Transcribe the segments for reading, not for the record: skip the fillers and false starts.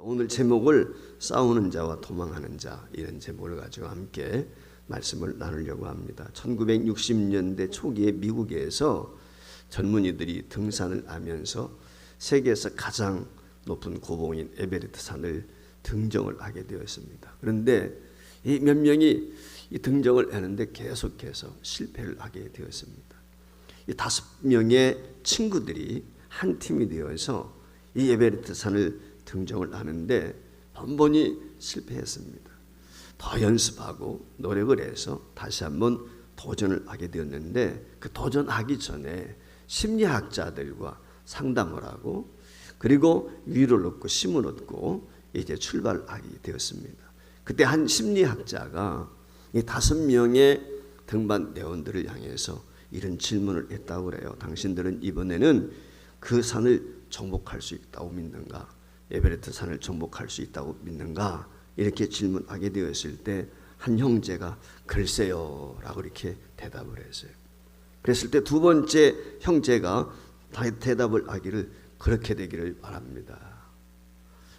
오늘 제목을 싸우는 자와 도망하는 자, 이런 제목을 가지고 함께 말씀을 나누려고 합니다. 1960년대 초기에 미국에서 젊은이들이 등산을 하면서 세계에서 가장 높은 고봉인 에베레스트 산을 등정을 하게 되었습니다. 그런데 이 몇 명이 이 등정을 하는데 계속해서 실패를 하게 되었습니다. 이 5명의 친구들이 한 팀이 되어서 이 에베레스트 산을 등정을 하는데 번번이 실패했습니다. 더 연습하고 노력을 해서 다시 한번 도전을 하게 되었는데, 그 도전하기 전에 심리학자들과 상담을 하고 그리고 위로를 얻고 힘을 얻고 이제 출발하게 되었습니다. 그때 한 심리학자가 이 5명의 등반 대원들을 향해서 이런 질문을 했다고 그래요. 당신들은 이번에는 그 산을 정복할 수 있다고 믿는가? 에베레스트 산을 정복할 수 있다고 믿는가? 이렇게 질문하게 되었을 때 한 형제가 글쎄요 라고 이렇게 대답을 했어요. 그랬을 때 두 번째 형제가 대답을 하기를 그렇게 되기를 바랍니다.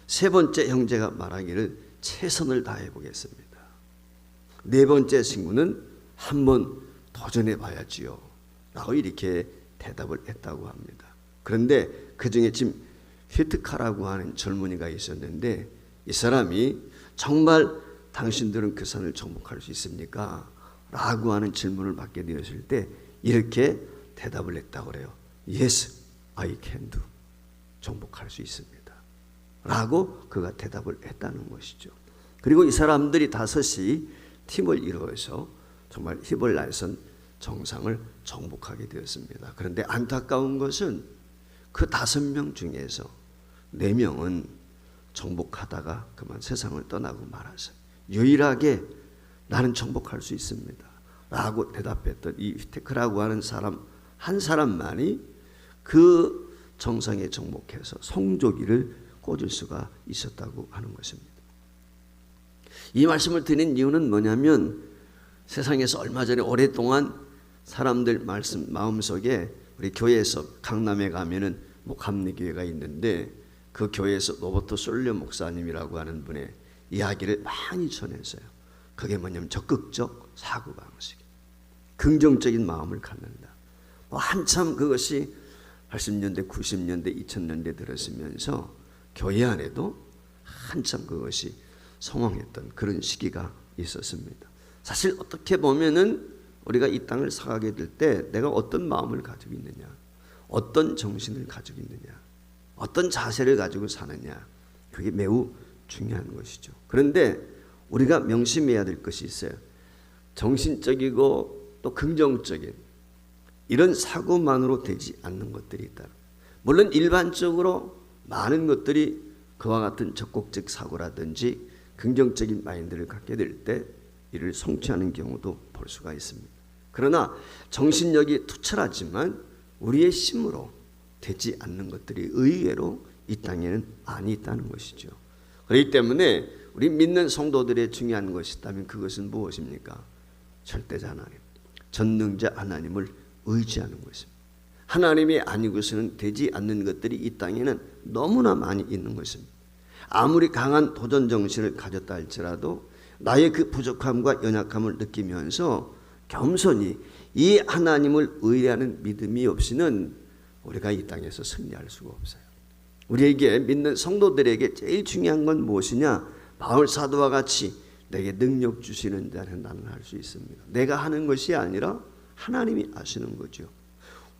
세 번째 형제가 말하기를 최선을 다해 보겠습니다. 네 번째 친구는 한번 도전해 봐야지요 라고 이렇게 대답을 했다고 합니다. 그런데 그 중에 지금 휘트카라고 하는 젊은이가 있었는데, 이 사람이 정말 당신들은 그 산을 정복할 수 있습니까? 라고 하는 질문을 받게 되었을 때 이렇게 대답을 했다고 그래요. Yes, I can do. 정복할 수 있습니다 라고 그가 대답을 했다는 것이죠. 그리고 이 사람들이 5이 팀을 이루어서 정말 힘을 다해서 정상을 정복하게 되었습니다. 그런데 안타까운 것은 그 5명 중에서 4명은 정복하다가 그만 세상을 떠나고 말았어요. 유일하게 나는 정복할 수 있습니다 라고 대답했던 이 휘테크라고 하는 사람 한 사람만이 그 정상에 정복해서 성조기를 꽂을 수가 있었다고 하는 것입니다. 이 말씀을 드린 이유는 뭐냐면, 세상에서 얼마 전에 오랫동안 사람들 마음속에 우리 교회에서 강남에 가면은 감리교회가 있는데, 그 교회에서 로버트 솔레 목사님이라고 하는 분의 이야기를 많이 전했어요. 그게 뭐냐면 적극적 사고방식, 긍정적인 마음을 갖는다. 한참 그것이 80년대, 90년대, 2000년대 들었으면서 교회 안에도 한참 그것이 성황했던 그런 시기가 있었습니다. 사실 어떻게 보면은 우리가 이 땅을 살아가게 될 때 내가 어떤 마음을 가지고 있느냐, 어떤 정신을 가지고 있느냐, 어떤 자세를 가지고 사느냐, 그게 매우 중요한 것이죠. 그런데 우리가 명심해야 될 것이 있어요. 정신적이고 또 긍정적인 이런 사고만으로 되지 않는 것들이 있다. 물론 일반적으로 많은 것들이 그와 같은 적극적 사고라든지 긍정적인 마인드를 갖게 될 때 이를 성취하는 경우도 볼 수가 있습니다. 그러나 정신력이 투철하지만 우리의 힘으로 되지 않는 것들이 의외로 이 땅에는 많이 있다는 것이죠. 그렇기 때문에 우리 믿는 성도들의 중요한 것이 있다면 그것은 무엇입니까? 절대자 하나님, 전능자 하나님을 의지하는 것입니다. 하나님이 아니고서는 되지 않는 것들이 이 땅에는 너무나 많이 있는 것입니다. 아무리 강한 도전 정신을 가졌다 할지라도 나의 그 부족함과 연약함을 느끼면서 겸손히 이 하나님을 의뢰하는 믿음이 없이는 우리가 이 땅에서 승리할 수가 없어요. 우리에게 믿는 성도들에게 제일 중요한 건 무엇이냐? 바울 사도와 같이 내게 능력 주시는 자는 나는 할 수 있습니다. 내가 하는 것이 아니라 하나님이 하시는 거죠.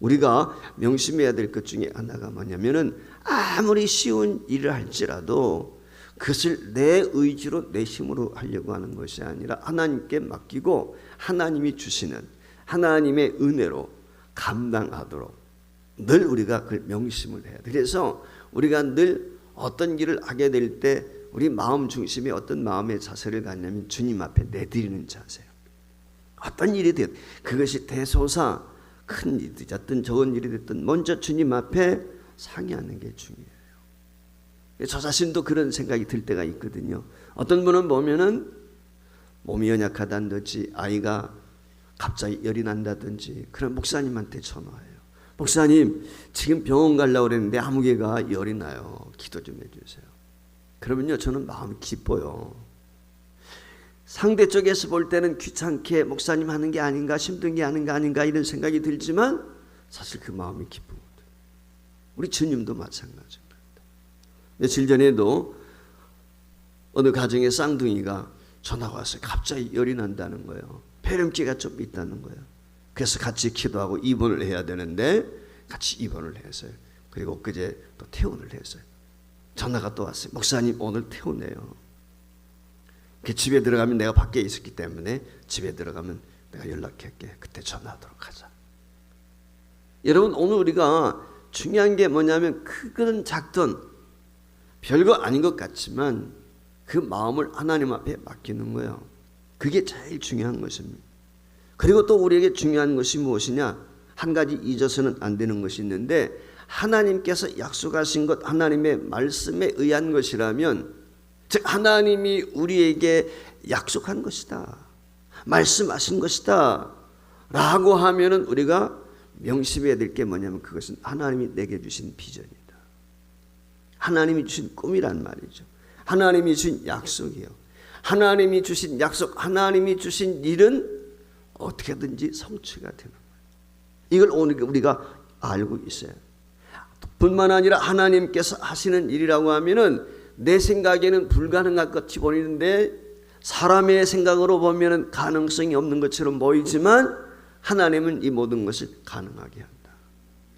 우리가 명심해야 될 것 중에 하나가 뭐냐면은, 아무리 쉬운 일을 할지라도 그것을 내 의지로 내 힘으로 하려고 하는 것이 아니라 하나님께 맡기고 하나님이 주시는 하나님의 은혜로 감당하도록 늘 우리가 그걸 명심을 해야 돼. 그래서 우리가 늘 어떤 일을 하게 될 때 우리 마음 중심에 어떤 마음의 자세를 갖냐면 주님 앞에 내드리는 자세예요. 어떤 일이 되든 그것이 대소사 큰 일이 됐든 적은 일이 됐든 먼저 주님 앞에 상의하는 게 중요해요. 저 자신도 그런 생각이 들 때가 있거든요. 어떤 분은 보면은 몸이 연약하다든지 아이가 갑자기 열이 난다든지 그런 목사님한테 전화해요. 목사님, 지금 병원 가려고 그랬는데 아무개가 열이 나요. 기도 좀 해주세요. 그러면요 저는 마음이 기뻐요. 상대 쪽에서 볼 때는 귀찮게 목사님 하는 게 아닌가, 힘든 게 아닌가 이런 생각이 들지만 사실 그 마음이 기쁘거든요. 우리 주님도 마찬가지입니다. 며칠 전에도 어느 가정의 쌍둥이가 전화가 왔어요. 갑자기 열이 난다는 거예요. 폐렴기가 좀 있다는 거예요. 그래서 같이 기도하고 입원을 해야 되는데 같이 입원을 했어요. 그리고 그제 또 퇴원을 했어요. 전화가 또 왔어요. 목사님 오늘 퇴원해요. 집에 들어가면 내가 밖에 있었기 때문에 집에 들어가면 내가 연락할게. 그때 전화하도록 하자. 여러분 오늘 우리가 중요한 게 뭐냐면 크든 작든 별거 아닌 것 같지만 그 마음을 하나님 앞에 맡기는 거예요. 그게 제일 중요한 것입니다. 그리고 또 우리에게 중요한 것이 무엇이냐? 한 가지 잊어서는 안 되는 것이 있는데 하나님께서 약속하신 것 하나님의 말씀에 의한 것이라면 즉 하나님이 우리에게 약속한 것이다. 말씀하신 것이다. 라고 하면은 우리가 명심해야 될 게 뭐냐면 그것은 하나님이 내게 주신 비전이다. 하나님이 주신 꿈이란 말이죠. 하나님이 주신 약속이요. 하나님이 주신 약속, 하나님이 주신 일은 어떻게든지 성취가 되는 거예요. 이걸 오늘 우리가 알고 있어요. 뿐만 아니라 하나님께서 하시는 일이라고 하면은 내 생각에는 불가능할 것 같이 보이는데 사람의 생각으로 보면은 가능성이 없는 것처럼 보이지만 하나님은 이 모든 것을 가능하게 한다.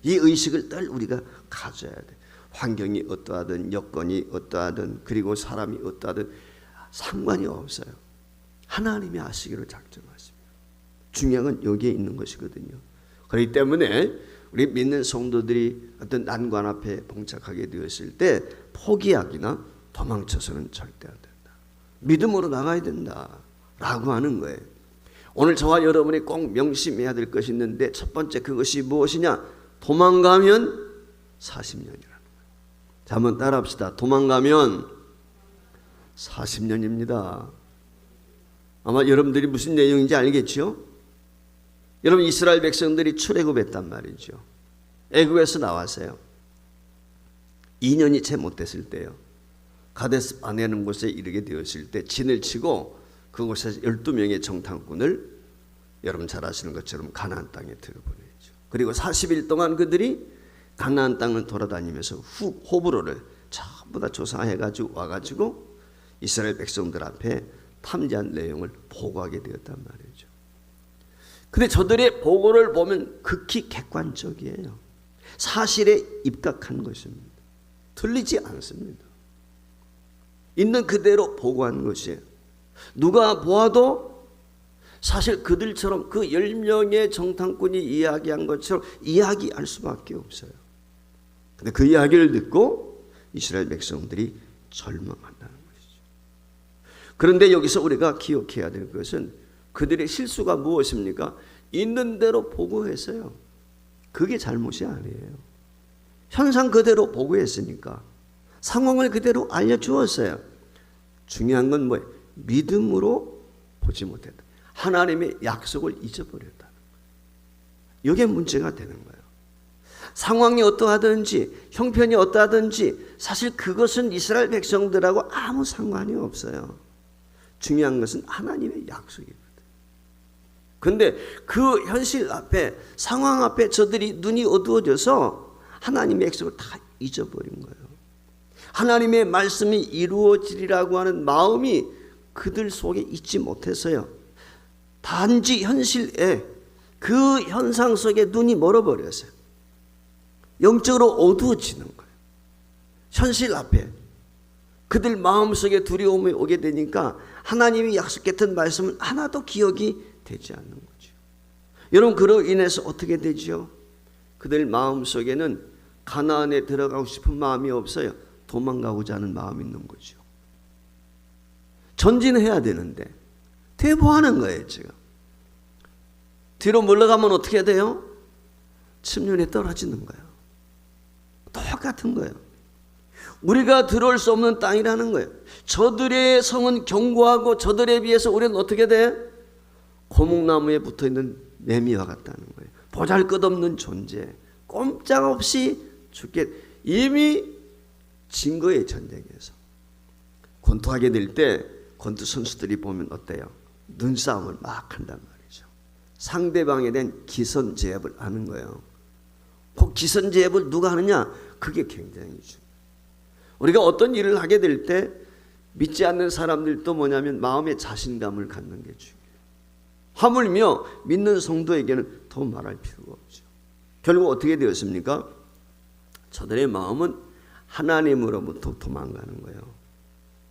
이 의식을 늘 우리가 가져야 돼. 환경이 어떠하든 여건이 어떠하든 그리고 사람이 어떠하든 상관이 없어요. 하나님이 하시기로 작정하십니다. 중요한 건 여기에 있는 것이거든요. 그렇기 때문에 우리 믿는 성도들이 어떤 난관 앞에 봉착하게 되었을 때 포기하기나 도망쳐서는 절대 안 된다. 믿음으로 나가야 된다 라고 하는 거예요. 오늘 저와 여러분이 꼭 명심해야 될 것이 있는데 첫 번째 그것이 무엇이냐? 도망가면 40년이라는 거예요. 자, 한번 따라합시다. 도망가면 40년입니다. 아마 여러분들이 무슨 내용인지 알겠죠? 여러분 이스라엘 백성들이 출애굽했단 말이죠. 애굽에서 나왔어요. 2년이 채 못 됐을 때요. 가데스 바네라는 곳에 이르게 되었을 때 진을 치고 그곳에서 12명의 정탐꾼을 여러분 잘 아시는 것처럼 가나안 땅에 들어보내죠. 그리고 40일 동안 그들이 가나안 땅을 돌아다니면서 호브로를 전부 다 조사해가지고 와가지고 이스라엘 백성들 앞에 탐지한 내용을 보고하게 되었단 말이죠. 근데 저들의 보고를 보면 극히 객관적이에요. 사실에 입각한 것입니다. 틀리지 않습니다. 있는 그대로 보고한 것이에요. 누가 보아도 사실 그들처럼 그 10명의 정탐꾼이 이야기한 것처럼 이야기할 수밖에 없어요. 근데 그 이야기를 듣고 이스라엘 백성들이 절망한다는 것이죠. 그런데 여기서 우리가 기억해야 될 것은 그들의 실수가 무엇입니까? 있는 대로 보고했어요. 그게 잘못이 아니에요. 현상 그대로 보고했으니까 상황을 그대로 알려주었어요. 중요한 건 뭐예요? 믿음으로 보지 못했다. 하나님의 약속을 잊어버렸다는 거예요. 이게 문제가 되는 거예요. 상황이 어떠하든지 형편이 어떠하든지 사실 그것은 이스라엘 백성들하고 아무 상관이 없어요. 중요한 것은 하나님의 약속입니다. 그런데 그 현실 앞에 상황 앞에 저들이 눈이 어두워져서 하나님의 약속을 다 잊어버린 거예요. 하나님의 말씀이 이루어지리라고 하는 마음이 그들 속에 있지 못해서요. 단지 현실에 그 현상 속에 눈이 멀어버렸어요. 영적으로 어두워지는 거예요. 현실 앞에 그들 마음속에 두려움이 오게 되니까 하나님이 약속했던 말씀은 하나도 기억이 되지 않는 거죠. 여러분 그로 인해서 어떻게 되죠? 그들 마음속에는 가나안에 들어가고 싶은 마음이 없어요. 도망가고자 하는 마음이 있는 거죠. 전진해야 되는데 퇴보하는 거예요. 지금 뒤로 물러가면 어떻게 돼요? 침륜에 떨어지는 거예요. 똑같은 거예요. 우리가 들어올 수 없는 땅이라는 거예요. 저들의 성은 견고하고 저들에 비해서 우리는 어떻게 돼? 고목나무에 붙어있는 매미와 같다는 거예요. 보잘것없는 존재, 꼼짝없이 죽게 이미 진 거예요. 전쟁에서. 권투하게 될 때 권투 선수들이 보면 어때요? 눈싸움을 막 한단 말이죠. 상대방에 대한 기선제압을 하는 거예요. 그 기선제압을 누가 하느냐? 그게 굉장히 중요해요. 우리가 어떤 일을 하게 될 때 믿지 않는 사람들도 뭐냐면 마음의 자신감을 갖는 게 중요해요. 하물며 믿는 성도에게는 더 말할 필요가 없죠. 결국 어떻게 되었습니까? 저들의 마음은 하나님으로부터 도망가는 거예요.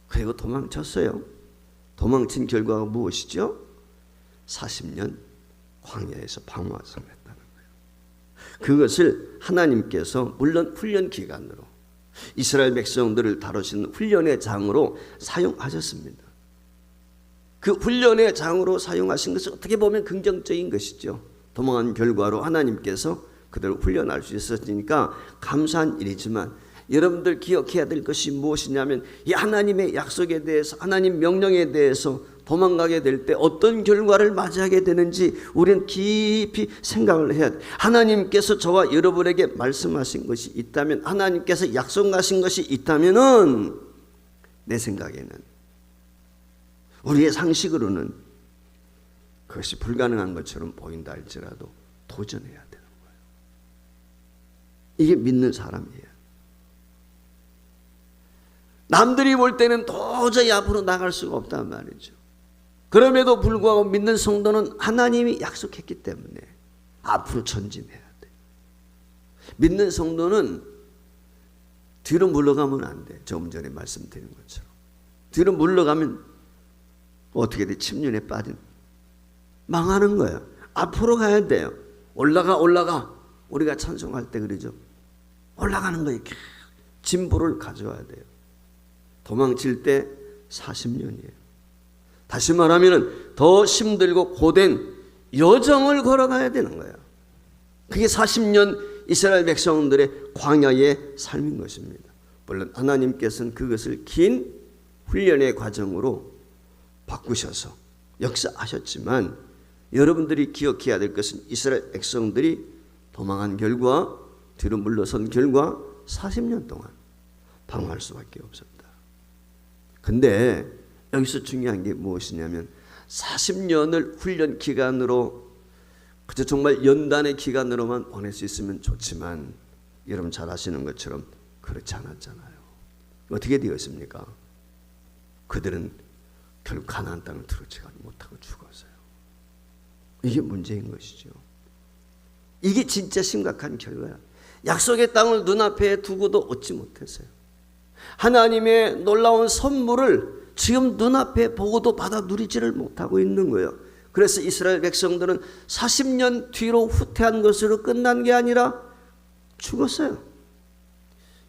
그리고 도망쳤어요. 도망친 결과가 무엇이죠? 40년 광야에서 방황을 했다는 거예요. 그것을 하나님께서 물론 훈련 기간으로 이스라엘 백성들을 다루시는 훈련의 장으로 사용하셨습니다. 그 훈련의 장으로 사용하신 것은 어떻게 보면 긍정적인 것이죠. 도망한 결과로 하나님께서 그들을 훈련할 수 있었으니까 감사한 일이지만 여러분들 기억해야 될 것이 무엇이냐면 이 하나님의 약속에 대해서 하나님 명령에 대해서 도망가게 될 때 어떤 결과를 맞이하게 되는지 우리는 깊이 생각을 해야 돼. 하나님께서 저와 여러분에게 말씀하신 것이 있다면, 하나님께서 약속하신 것이 있다면은 내 생각에는, 우리의 상식으로는 그것이 불가능한 것처럼 보인다 할지라도 도전해야 되는 거예요. 이게 믿는 사람이에요. 남들이 볼 때는 도저히 앞으로 나갈 수가 없단 말이죠. 그럼에도 불구하고 믿는 성도는 하나님이 약속했기 때문에 앞으로 전진해야 돼. 믿는 성도는 뒤로 물러가면 안 돼. 조금 전에 말씀드린 것처럼. 뒤로 물러가면 어떻게 돼? 침륜에 빠진, 망하는 거예요. 앞으로 가야 돼요. 올라가. 우리가 찬송할 때 그러죠. 올라가는 거예요. 진보를 가져와야 돼요. 도망칠 때 40년이에요. 다시 말하면 더 힘들고 고된 여정을 걸어가야 되는 거예요. 그게 40년 이스라엘 백성들의 광야의 삶인 것입니다. 물론 하나님께서는 그것을 긴 훈련의 과정으로 바꾸셔서 역사하셨지만, 여러분들이 기억해야 될 것은 이스라엘 백성들이 도망한 결과, 뒤로 물러선 결과 40년 동안 방황할 수밖에 없었다. 근데 여기서 중요한 게 무엇이냐면 40년을 훈련 기간으로 그저 정말 연단의 기간으로만 보낼 수 있으면 좋지만 여러분 잘 아시는 것처럼 그렇지 않았잖아요. 어떻게 되었습니까? 그들은 결국 가나안 땅을 들어치지 못하고 죽었어요. 이게 문제인 것이죠. 이게 진짜 심각한 결과야. 약속의 땅을 눈앞에 두고도 얻지 못했어요. 하나님의 놀라운 선물을 지금 눈앞에 보고도 받아 누리지를 못하고 있는 거예요. 그래서 이스라엘 백성들은 40년 뒤로 후퇴한 것으로 끝난 게 아니라 죽었어요.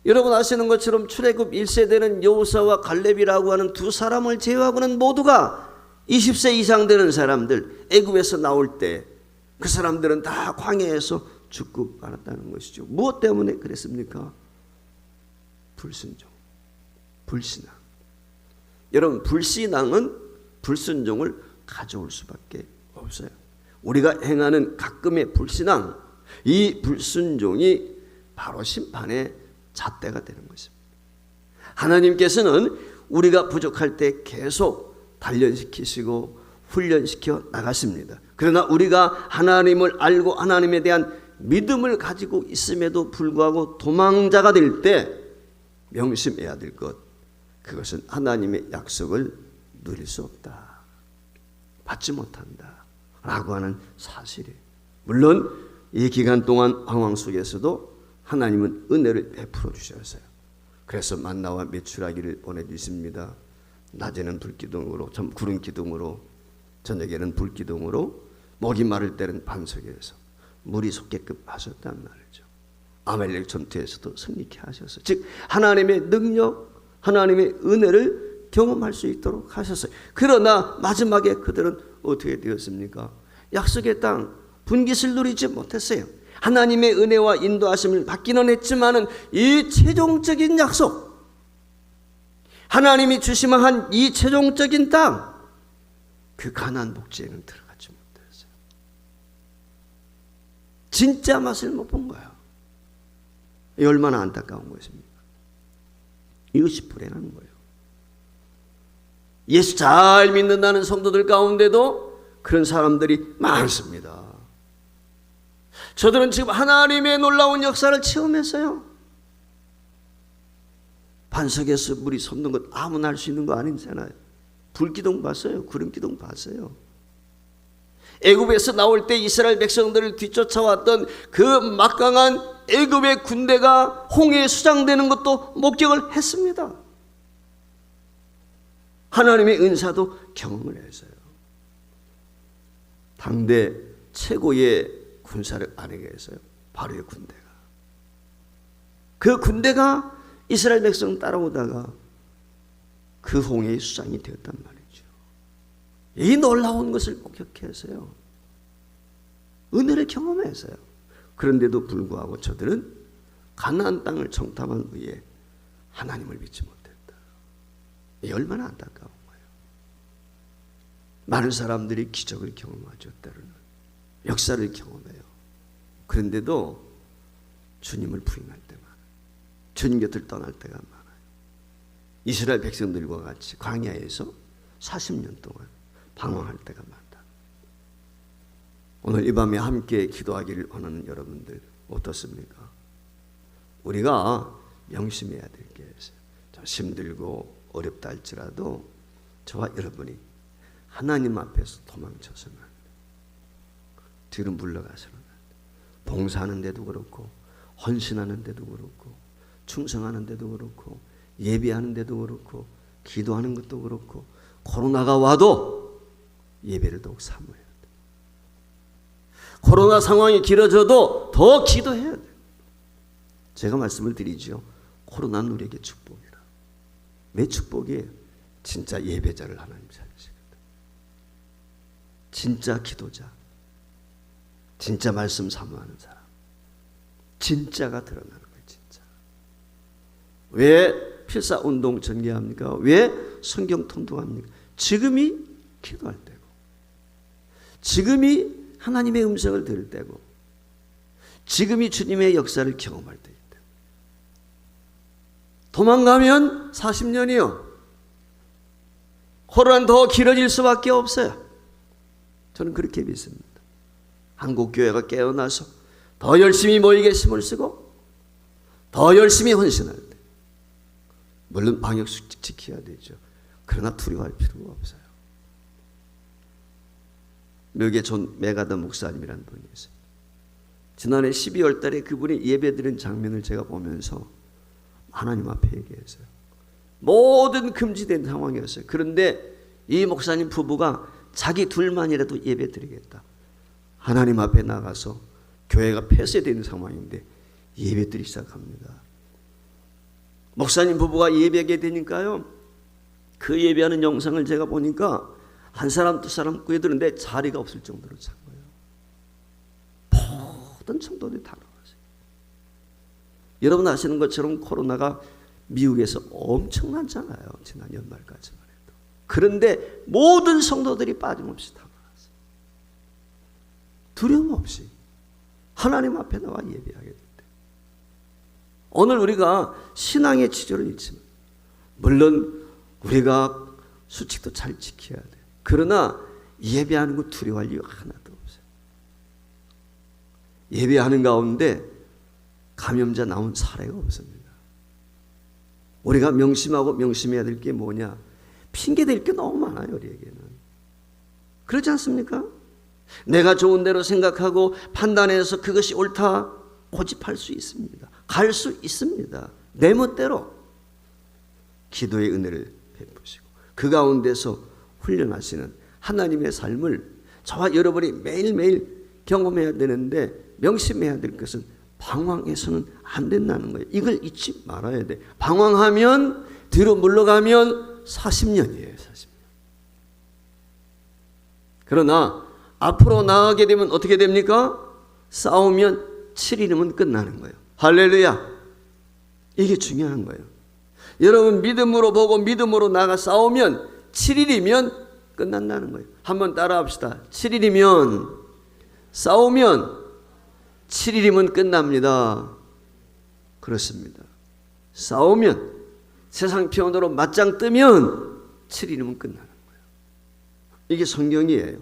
여러분 아시는 것처럼 출애굽 1세대는 여호수아와 갈렙이라고 하는 두 사람을 제외하고는 모두가 20세 이상 되는 사람들, 애굽에서 나올 때 그 사람들은 다 광야에서 죽고 말았다는 것이죠. 무엇 때문에 그랬습니까? 불순종, 불신앙. 여러분, 불신앙은 불순종을 가져올 수밖에 없어요. 우리가 행하는 가끔의 불신앙, 이 불순종이 바로 심판의 잣대가 되는 것입니다. 하나님께서는 우리가 부족할 때 계속 단련시키시고 훈련시켜 나가십니다. 그러나 우리가 하나님을 알고 하나님에 대한 믿음을 가지고 있음에도 불구하고 도망자가 될 때 명심해야 될 것, 그것은 하나님의 약속을 누릴 수 없다, 받지 못한다 라고 하는 사실이에요. 물론 이 기간 동안 방황 속에서도 하나님은 은혜를 베풀어 주셨어요. 그래서 만나와 메추라기를 보내주십니다. 낮에는 불기둥으로, 구름 기둥으로, 저녁에는 불기둥으로, 목이 마를 때는 반석에서 물이 솟게끔 하셨단 말이죠. 아말렉 전투에서도 승리케 하셨어요. 즉 하나님의 능력, 하나님의 은혜를 경험할 수 있도록 하셨어요. 그러나 마지막에 그들은 어떻게 되었습니까? 약속의 땅 분깃을 누리지 못했어요. 하나님의 은혜와 인도하심을 받기는 했지만은 이 최종적인 약속, 하나님이 주시한 이 최종적인 땅, 그 가나안 복지에는 들어가지 못했어요. 진짜 맛을 못 본 거야. 이 얼마나 안타까운 것입니까? 이것이 불행한 거예요. 예수 잘 믿는다는 성도들 가운데도 그런 사람들이 많습니다. 저들은 지금 하나님의 놀라운 역사를 체험했어요. 반석에서 물이 솟는 것 아무나 할 수 있는 거 아니잖아요. 불기둥 봤어요. 구름기둥 봤어요. 애굽에서 나올 때 이스라엘 백성들을 뒤쫓아왔던 그 막강한 애굽의 군대가 홍해에 수장되는 것도 목격을 했습니다. 하나님의 은사도 경험을 했어요. 당대 최고의 군사력 안에게 했어요. 바로의 군대가. 그 군대가 이스라엘 백성 따라오다가 그 홍해의 수장이 되었단 말이죠. 이 놀라운 것을 목격했어요. 은혜를 경험했어요. 그런데도 불구하고 저들은 가나안 땅을 정탐한 후에 하나님을 믿지 못했다. 이 얼마나 안타까운 거예요. 많은 사람들이 기적을 경험하죠. 때로는 역사를 경험해요. 그런데도 주님을 부인할 때만, 주님 곁을 떠날 때가 많아요. 이스라엘 백성들과 같이 광야에서 40년 동안 방황할 때가 많다. 오늘 이 밤에 함께 기도하기를 원하는 여러분들 어떻습니까? 우리가 명심해야 될 게 있어요. 좀 힘들고 어렵다 할지라도 저와 여러분이 하나님 앞에서 도망쳐서는 안 돼요. 뒤로 물러가서는 안 돼요. 봉사하는 데도 그렇고 헌신하는 데도 그렇고 충성하는 데도 그렇고 예배하는 데도 그렇고 기도하는 것도 그렇고 코로나가 와도 예배를 더욱 사모해야 돼요. 코로나 상황이 길어져도 더 기도해야 돼요. 제가 말씀을 드리죠. 코로나는 우리에게 축복이라. 왜 축복이에요? 진짜 예배자를 하나님 찾으시거든. 진짜 기도자, 진짜 말씀 사모하는 사람, 진짜가 드러나는 거예요. 진짜. 왜 필사운동 전개합니까? 왜 성경 통독합니까? 지금이 기도할 때고, 지금이 하나님의 음성을 들을 때고, 지금이 주님의 역사를 경험할 때이기 때문에. 도망가면 40년이요. 코로나는 더 길어질 수밖에 없어요. 저는 그렇게 믿습니다. 한국교회가 깨어나서 더 열심히 모이게 힘을 쓰고 더 열심히 헌신할 때, 물론 방역수칙 지켜야 되죠. 그러나 두려워할 필요가 없어요. 미국의 존 메가더 목사님이라는 분이 있어요. 지난해 12월 달에 그분이 예배드린 장면을 제가 보면서 하나님 앞에 얘기했어요. 모든 금지된 상황이었어요. 그런데 이 목사님 부부가 자기 둘만이라도 예배드리겠다. 하나님 앞에 나가서 교회가 폐쇄되는 상황인데 예배드리기 시작합니다. 목사님 부부가 예배하게 되니까요, 그 예배하는 영상을 제가 보니까 한 사람 두 사람 꾸여드는데 자리가 없을 정도로 찬 거예요. 모든 성도들이 다 나왔어요. 여러분 아시는 것처럼 코로나가 미국에서 엄청나잖아요. 지난 연말까지만 해도. 그런데 모든 성도들이 빠짐없이 다 나왔어요. 두려움 없이 하나님 앞에 나와 예배하게 될 때. 오늘 우리가 신앙의 지조를 잃지만, 물론 우리가 수칙도 잘 지켜야 돼요. 그러나 예배하는 거 두려워할 이유가 하나도 없어요. 예배하는 가운데 감염자 나온 사례가 없습니다. 우리가 명심하고 명심해야 될 게 뭐냐? 핑계 댈 게 너무 많아요, 우리에게는. 그렇지 않습니까? 내가 좋은 대로 생각하고 판단해서 그것이 옳다 고집할 수 있습니다. 갈 수 있습니다. 내 멋대로. 기도의 은혜를 베푸시고 그 가운데서 훈련하시는 하나님의 삶을 저와 여러분이 매일매일 경험해야 되는데, 명심해야 될 것은 방황해서는 안 된다는 거예요. 이걸 잊지 말아야 돼. 방황하면, 뒤로 물러가면 40년이에요. 40년. 그러나 앞으로 나아가게 되면 어떻게 됩니까? 싸우면 7일이면 끝나는 거예요. 할렐루야. 이게 중요한 거예요. 여러분 믿음으로 보고 믿음으로 나가 싸우면 7일이면 끝난다는 거예요. 한번 따라합시다. 7일이면, 싸우면 7일이면 끝납니다. 그렇습니다. 싸우면, 세상 편으로 맞짱 뜨면 7일이면 끝나는 거예요. 이게 성경이에요.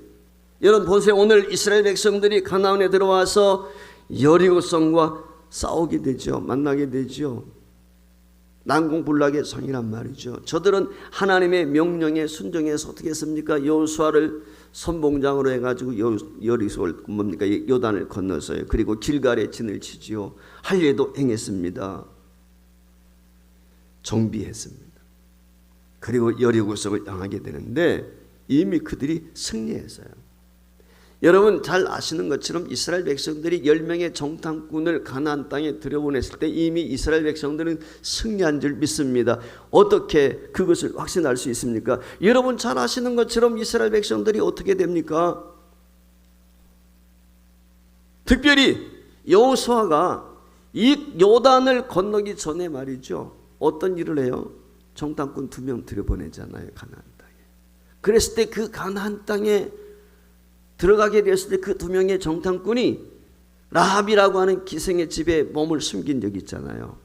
여러분 보세요. 오늘 이스라엘 백성들이 가나안에 들어와서 여리고성과 싸우게 되죠. 만나게 되죠. 난공불락의 성이란 말이죠. 저들은 하나님의 명령에 순종해서 어떻게 했습니까? 여호수아를 선봉장으로 해가지고 여리고를 뭡니까? 요단을 건너서요. 그리고 길갈에 진을 치지요. 할 일도 행했습니다. 정비했습니다. 그리고 여리고성을 향하게 되는데 이미 그들이 승리했어요. 여러분 잘 아시는 것처럼 이스라엘 백성들이 10명의 정탐꾼을 가나안 땅에 들여보냈을 때 이미 이스라엘 백성들은 승리한 줄 믿습니다. 어떻게 그것을 확신할 수 있습니까? 여러분 잘 아시는 것처럼 이스라엘 백성들이 어떻게 됩니까? 특별히 여호수아가 이 요단을 건너기 전에 말이죠. 어떤 일을 해요? 정탐꾼 2명 들여보내잖아요. 가나안 땅에. 그랬을 때 그 가나안 땅에 들어가게 되었을 때 그 2명의 정탐꾼이 라합이라고 하는 기생의 집에 몸을 숨긴 적이 있잖아요.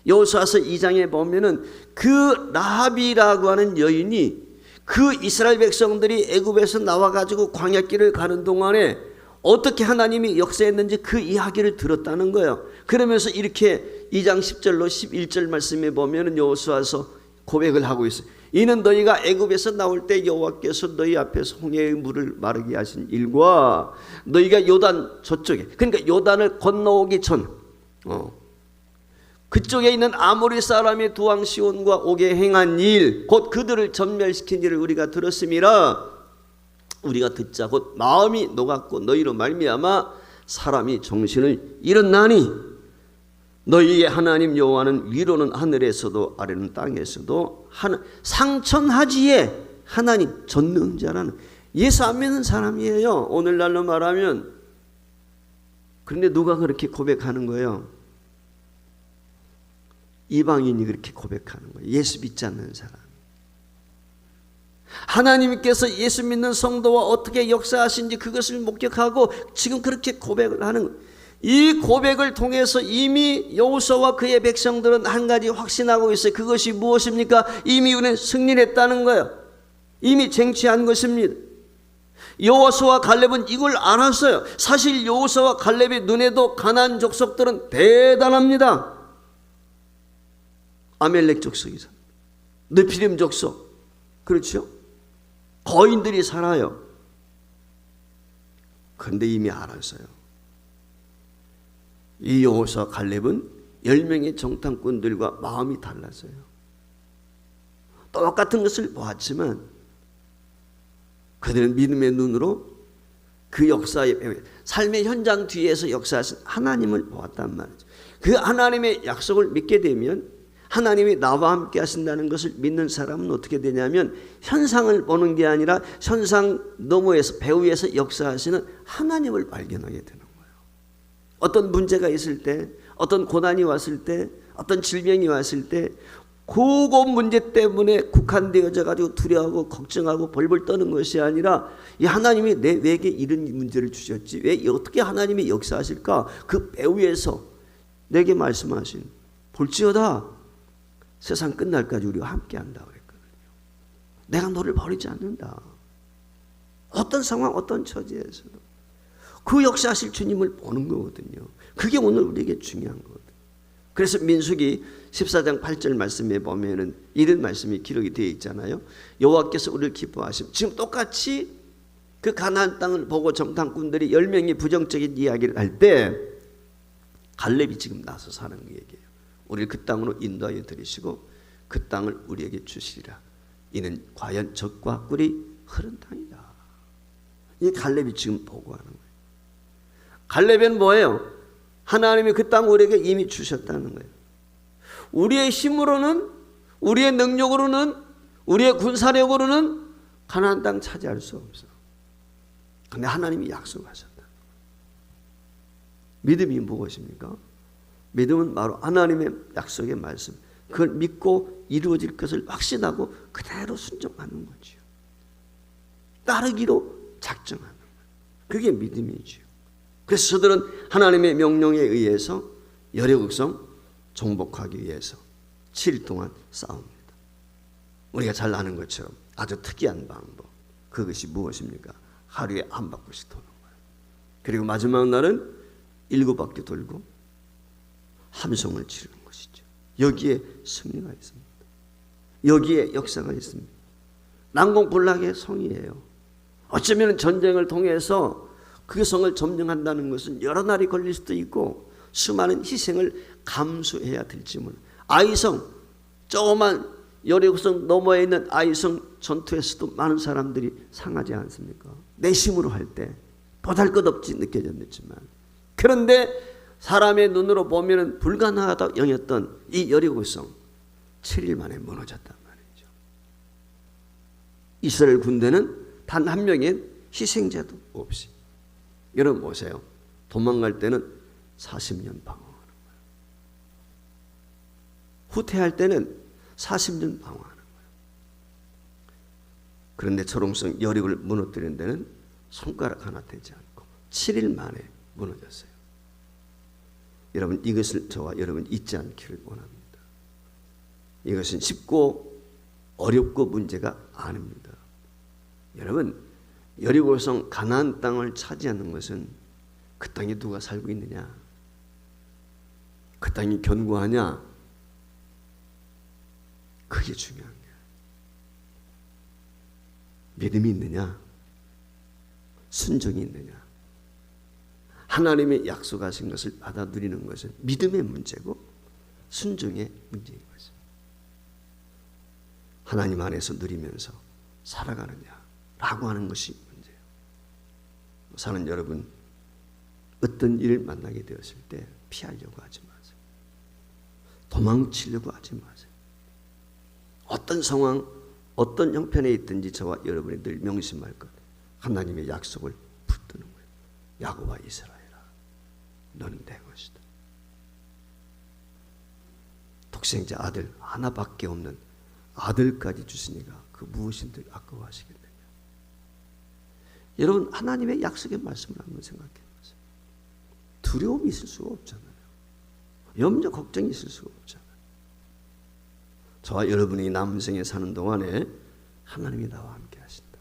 여호수아서 2장에 보면은 그 라합이라고 하는 여인이 그 이스라엘 백성들이 애굽에서 나와가지고 광야길을 가는 동안에 어떻게 하나님이 역사했는지 그 이야기를 들었다는 거예요. 그러면서 이렇게 2장 10절로 11절 말씀에 보면은 여호수아서 고백을 하고 있어요. 이는 너희가 애굽에서 나올 때 여호와께서 너희 앞에서 홍해의 물을 마르게 하신 일과 너희가 요단 저쪽에, 그러니까 요단을 건너오기 전 그쪽에 있는 아모리 사람의 두 왕 시온과 옥에 행한 일, 곧 그들을 전멸시킨 일을 우리가 들었음이라. 우리가 듣자 곧 마음이 녹았고 너희로 말미암아 사람이 정신을 잃었나니 너희의 하나님 여호와는 위로는 하늘에서도 아래는 땅에서도 상천하지에 하나님 전능자라는, 예수 안 믿는 사람이에요. 오늘날로 말하면. 그런데 누가 그렇게 고백하는 거예요? 이방인이 그렇게 고백하는 거예요. 예수 믿지 않는 사람. 하나님께서 예수 믿는 성도와 어떻게 역사하신지 그것을 목격하고 지금 그렇게 고백을 하는 거예요. 이 고백을 통해서 이미 여호수아와 그의 백성들은 한 가지 확신하고 있어요. 그것이 무엇입니까? 이미 우리는 승리했다는 거예요. 이미 쟁취한 것입니다. 여호수아와 갈렙은 이걸 알았어요. 사실 여호수아와 갈렙의 눈에도 가나안 족속들은 대단합니다. 아멜렉 족속이죠. 느피림 족속. 그렇죠? 거인들이 살아요. 그런데 이미 알았어요. 이 여호수아 갈렙은 10명의 정탐꾼들과 마음이 달랐어요. 똑같은 것을 보았지만 그들은 믿음의 눈으로 그 역사의 삶의 현장 뒤에서 역사하신 하나님을 보았단 말이죠. 그 하나님의 약속을 믿게 되면, 하나님이 나와 함께 하신다는 것을 믿는 사람은 어떻게 되냐면 현상을 보는 게 아니라 현상 너머에서 배후에서 역사하시는 하나님을 발견하게 되는 거예요. 어떤 문제가 있을 때, 어떤 고난이 왔을 때, 어떤 질병이 왔을 때 그거 문제 때문에 국한되어져 가지고 두려워하고 걱정하고 벌벌 떠는 것이 아니라 이 하나님이 내게 이런 문제를 주셨지, 왜 어떻게 하나님이 역사하실까? 그 배후에서 내게 말씀하신, 볼지어다 세상 끝날까지 우리와 함께한다 그랬거든요. 내가 너를 버리지 않는다. 어떤 상황, 어떤 처지에서도 그 역사하실 주님을 보는 거거든요. 그게 오늘 우리에게 중요한 거거든요. 그래서 민수기 14장 8절 말씀에 보면은 이런 말씀이 기록이 되어 있잖아요. 여호와께서 우리를 기뻐하심. 지금 똑같이 그 가나안 땅을 보고 정탐꾼들이 10명이 부정적인 이야기를 할 때 갈렙이 지금 나서서 하는 얘기예요. 우리를 그 땅으로 인도하여 들이시고 그 땅을 우리에게 주시리라. 이는 과연 젖과 꿀이 흐른 땅이다. 이 갈렙이 지금 보고하는 거예요. 갈렙은 뭐예요? 하나님이 그 땅 우리에게 이미 주셨다는 거예요. 우리의 힘으로는, 우리의 능력으로는, 우리의 군사력으로는 가나안 땅 차지할 수 없어. 그런데 하나님이 약속하셨다. 믿음이 무엇입니까? 믿음은 바로 하나님의 약속의 말씀, 그걸 믿고 이루어질 것을 확신하고 그대로 순종하는 거죠. 따르기로 작정하는 거예요. 그게 믿음이죠. 그래서 저들은 하나님의 명령에 의해서 여리고성 정복하기 위해서 7일 동안 싸웁니다. 우리가 잘 아는 것처럼 아주 특이한 방법. 그것이 무엇입니까? 하루에 한 바퀴씩 도는 거예요. 그리고 마지막 날은 7바퀴 돌고 함성을 지르는 것이죠. 여기에 승리가 있습니다. 여기에 역사가 있습니다. 난공불락의 성이에요. 어쩌면 전쟁을 통해서 그 성을 점령한다는 것은 여러 날이 걸릴 수도 있고 수많은 희생을 감수해야 될지 몰라요. 아이성, 조그만 여리고성 너머에 있는 아이성 전투에서도 많은 사람들이 상하지 않습니까? 내심으로 할 때 보잘것없이 느껴졌지만, 그런데 사람의 눈으로 보면 불가능하다고 여겼던 이 여리고성 7일 만에 무너졌단 말이죠. 이스라엘 군대는 단 한 명의 희생자도 없이. 여러분 보세요. 도망갈 때는 40년 방황하는 거예요. 후퇴할 때는 40년 방황하는 거예요. 그런데 초롱성 여리고를 무너뜨리는 데는 손가락 하나 되지 않고 7일 만에 무너졌어요. 여러분, 이것을 저와 여러분 잊지 않기를 원합니다. 이것은 쉽고 어렵고 문제가 아닙니다. 여러분, 여리고성 가나안 땅을 차지하는 것은 그 땅에 누가 살고 있느냐, 그 땅이 견고하냐, 그게 중요한 거예요. 믿음이 있느냐, 순종이 있느냐, 하나님의 약속하신 것을 받아 누리는 것은 믿음의 문제고 순종의 문제인 것입니다. 하나님 안에서 누리면서 살아가느냐라고 하는 것이 문제예요. 사는 여러분, 어떤 일을 만나게 되었을 때 피하려고 하지 마세요. 도망치려고 하지 마세요. 어떤 상황, 어떤 형편에 있든지 저와 여러분이 늘 명심할 것, 하나님의 약속을 붙드는 거예요. 야곱아 이스라엘아, 너는 내 것이다. 독생자 아들 하나밖에 없는 아들까지 주시니까 그 무엇인들 아까워하시겠느냐. 여러분, 하나님의 약속의 말씀을 한번 생각해 보세요. 두려움이 있을 수가 없잖아요. 염려, 걱정이 있을 수가 없잖아요. 저와 여러분이 남은 생에 사는 동안에 하나님이 나와 함께 하신다.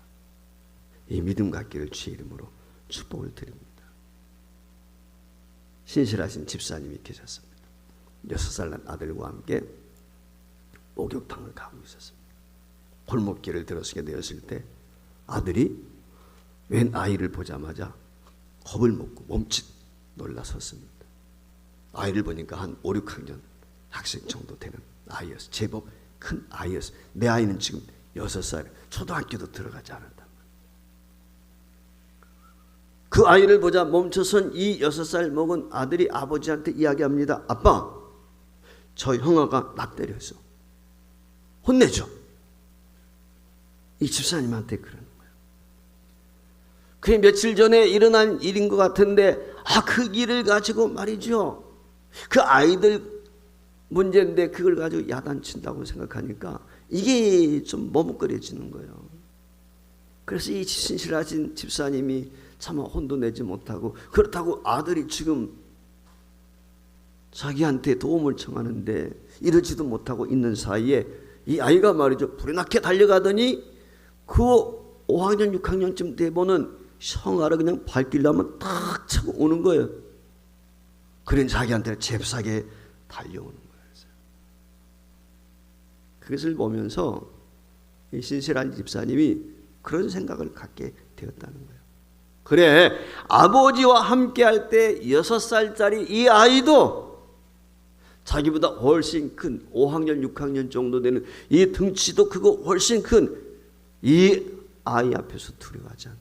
이 믿음 갖기를 주의 이름으로 축복을 드립니다. 신실하신 집사님이 계셨습니다. 6살 난 아들과 함께 목욕탕을 가고 있었습니다. 골목길을 들어서게 되었을 때 아들이 웬 아이를 보자마자 겁을 먹고 멈칫 놀라섰습니다. 아이를 보니까 한 5, 6학년 학생 정도 되는 아이였어요. 제법 큰 아이였어요. 내 아이는 지금 6살, 초등학교도 들어가지 않았단 말이에요. 그 아이를 보자 멈춰선 이 6살 먹은 아들이 아버지한테 이야기합니다. 아빠, 저 형아가 나 때렸어. 혼내줘. 이 집사님한테 그러는 거예요. 그게 며칠 전에 일어난 일인 것 같은데, 그 일을 가지고 말이죠. 그 아이들 문제인데 그걸 가지고 야단친다고 생각하니까 이게 좀 머뭇거려지는 거예요. 그래서 이 신실하신 집사님이 차마 혼도 내지 못하고, 그렇다고 아들이 지금 자기한테 도움을 청하는데 이러지도 못하고 있는 사이에 이 아이가 말이죠, 불이 나게 달려가더니 그 5학년 6학년쯤 돼보는 형아를 그냥 발길라면 탁 차고 오는 거예요. 그런 자기한테 잽싸게 달려오는 거예요. 그것을 보면서 이 신실한 집사님이 그런 생각을 갖게 되었다는 거예요. 그래, 아버지와 함께 할 때 6살짜리 이 아이도 자기보다 훨씬 큰 5학년 6학년 정도 되는 이 등치도 크고 훨씬 큰 이 아이 앞에서 두려워하지 않는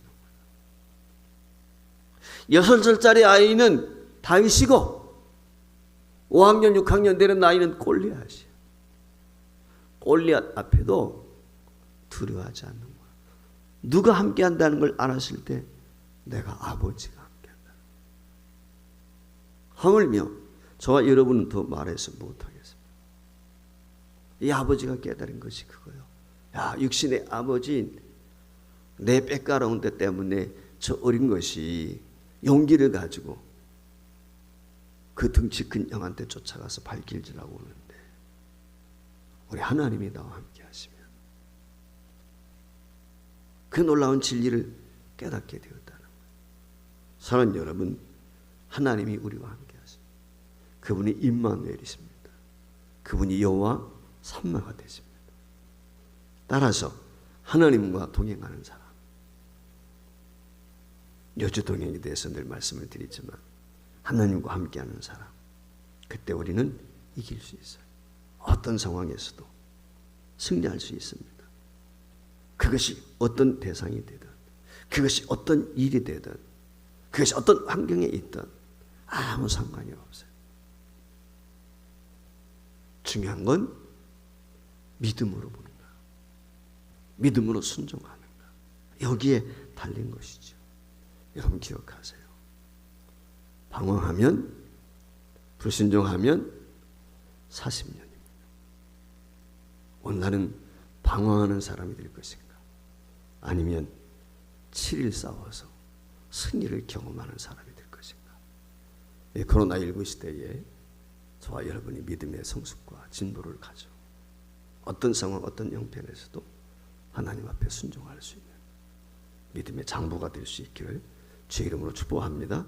거예요. 6살짜리 아이는 다윗이고 5학년 6학년 되는 아이는 골리앗이에요. 골리앗 앞에도 두려워하지 않는 거예요. 누가 함께 한다는 걸 알았을 때 내가 아버지가 함께 한다. 하물며 저와 여러분은 더 말해서 못하겠습니다. 이 아버지가 깨달은 것이 그거예요. 야, 육신의 아버지인 내 빽가라운 데 때문에 저 어린 것이 용기를 가지고 그 등치 큰 형한테 쫓아가서 발길질하고 오는데 우리 하나님이 나와 함께 하시면 그 놀라운 진리를 깨닫게 되었다는 거예요. 사랑하는 여러분, 하나님이 우리와 함께 하십니다. 그분이 임마누엘이십니다. 그분이 여호와 삼마가 되십니다. 따라서 하나님과 동행하는 사람, 여주 동행에 대해서 늘 말씀을 드리지만 하나님과 함께하는 사람, 그때 우리는 이길 수 있어요. 어떤 상황에서도 승리할 수 있습니다. 그것이 어떤 대상이 되든, 그것이 어떤 일이 되든, 그것이 어떤 환경에 있든 아무 상관이 없어요. 중요한 건 믿음으로 보는가, 믿음으로 순종하는가, 여기에 달린 것이죠. 여러분 기억하세요. 방황하면, 불순종하면 40년입니다. 오늘 나는 방황하는 사람이 될 것인가, 아니면 7일 싸워서 승리를 경험하는 사람이 될 것인가. 코로나19 시대에 저와 여러분이 믿음의 성숙과 진보를 가져 어떤 상황, 어떤 형편에서도 하나님 앞에 순종할 수 있는 믿음의 장부가 될 수 있기를 주의 이름으로 축복합니다.